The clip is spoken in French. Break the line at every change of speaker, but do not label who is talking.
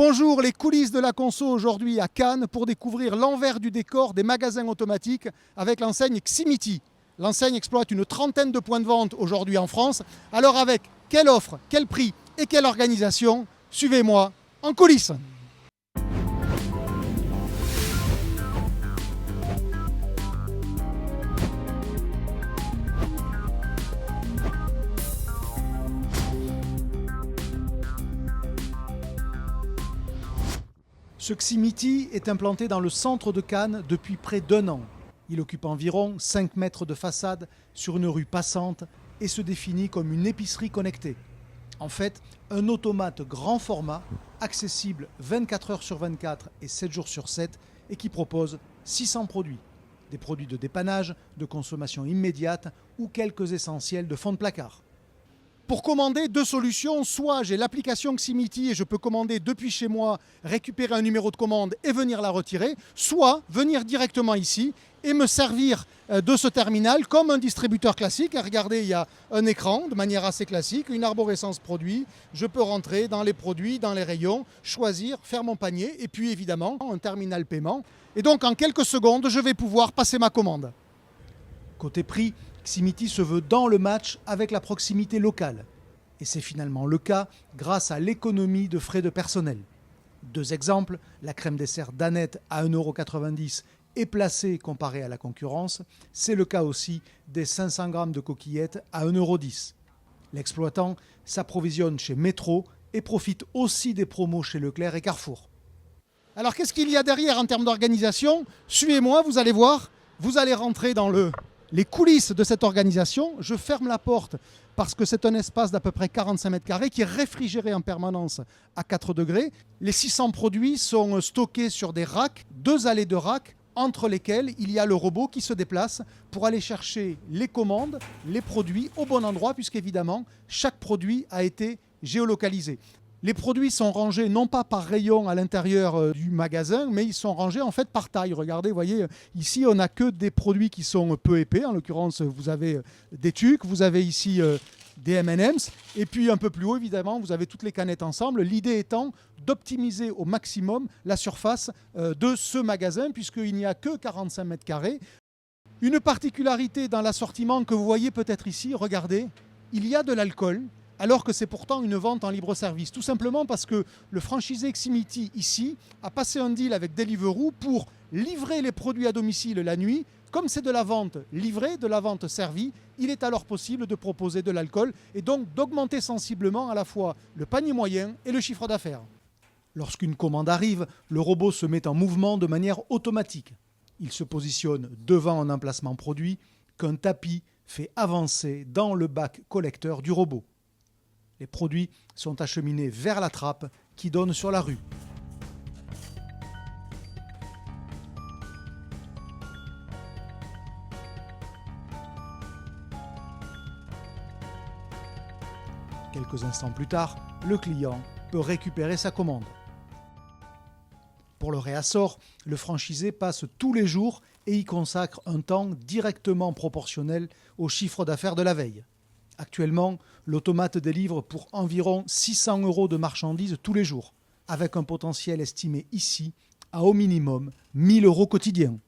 Bonjour, les coulisses de la conso aujourd'hui à Cannes pour découvrir l'envers du décor des magasins automatiques avec l'enseigne Ximity. L'enseigne exploite une trentaine de points de vente aujourd'hui en France. Alors avec quelle offre, quel prix et quelle organisation? Suivez-moi en coulisses. Ce Ximity est implanté dans le centre de Cannes depuis près d'1 an. Il occupe environ 5 mètres de façade sur une rue passante et se définit comme une épicerie connectée. En fait, un automate grand format, accessible 24 heures sur 24 et 7 jours sur 7 et qui propose 600 produits. Des produits de dépannage, de consommation immédiate ou quelques essentiels de fond de placard. Pour commander, deux solutions. Soit j'ai l'application Ximity et je peux commander depuis chez moi, récupérer un numéro de commande et venir la retirer. Soit venir directement ici et me servir de ce terminal comme un distributeur classique. Regardez, il y a un écran de manière assez classique, une arborescence produit. Je peux rentrer dans les produits, dans les rayons, choisir, faire mon panier et puis évidemment un terminal paiement. Et donc en quelques secondes, je vais pouvoir passer ma commande. Côté prix, Ximity se veut dans le match avec la proximité locale. Et c'est finalement le cas grâce à l'économie de frais de personnel. Deux exemples, la crème dessert Danette à 1,90 € est placée comparée à la concurrence. C'est le cas aussi des 500 g de coquillettes à 1,10 €. L'exploitant s'approvisionne chez Métro et profite aussi des promos chez Leclerc et Carrefour. Alors qu'est-ce qu'il y a derrière en termes d'organisation? Suivez-moi, vous allez voir, vous allez rentrer dans les coulisses de cette organisation. Je ferme la porte parce que c'est un espace d'à peu près 45 mètres carrés qui est réfrigéré en permanence à 4 degrés. Les 600 produits sont stockés sur des racks, 2 allées de racks, entre lesquelles il y a le robot qui se déplace pour aller chercher les commandes, les produits au bon endroit, puisqu'évidemment, chaque produit a été géolocalisé. Les produits sont rangés non pas par rayon à l'intérieur du magasin, mais ils sont rangés en fait par taille. Regardez, vous voyez, ici on n'a que des produits qui sont peu épais. En l'occurrence, vous avez des tucs, vous avez ici des M&M's. Et puis un peu plus haut, évidemment, vous avez toutes les canettes ensemble. L'idée étant d'optimiser au maximum la surface de ce magasin, puisqu'il n'y a que 45 mètres carrés. Une particularité dans l'assortiment que vous voyez peut-être ici, regardez, il y a de l'alcool, alors que c'est pourtant une vente en libre service. Tout simplement parce que le franchisé Ximity ici a passé un deal avec Deliveroo pour livrer les produits à domicile la nuit. Comme c'est de la vente livrée, de la vente servie, il est alors possible de proposer de l'alcool et donc d'augmenter sensiblement à la fois le panier moyen et le chiffre d'affaires. Lorsqu'une commande arrive, le robot se met en mouvement de manière automatique. Il se positionne devant un emplacement produit qu'un tapis fait avancer dans le bac collecteur du robot. Les produits sont acheminés vers la trappe qui donne sur la rue. Quelques instants plus tard, le client peut récupérer sa commande. Pour le réassort, le franchisé passe tous les jours et y consacre un temps directement proportionnel au chiffre d'affaires de la veille. Actuellement, l'automate délivre pour environ 600 € de marchandises tous les jours, avec un potentiel estimé ici à au minimum 1 000 € quotidiens.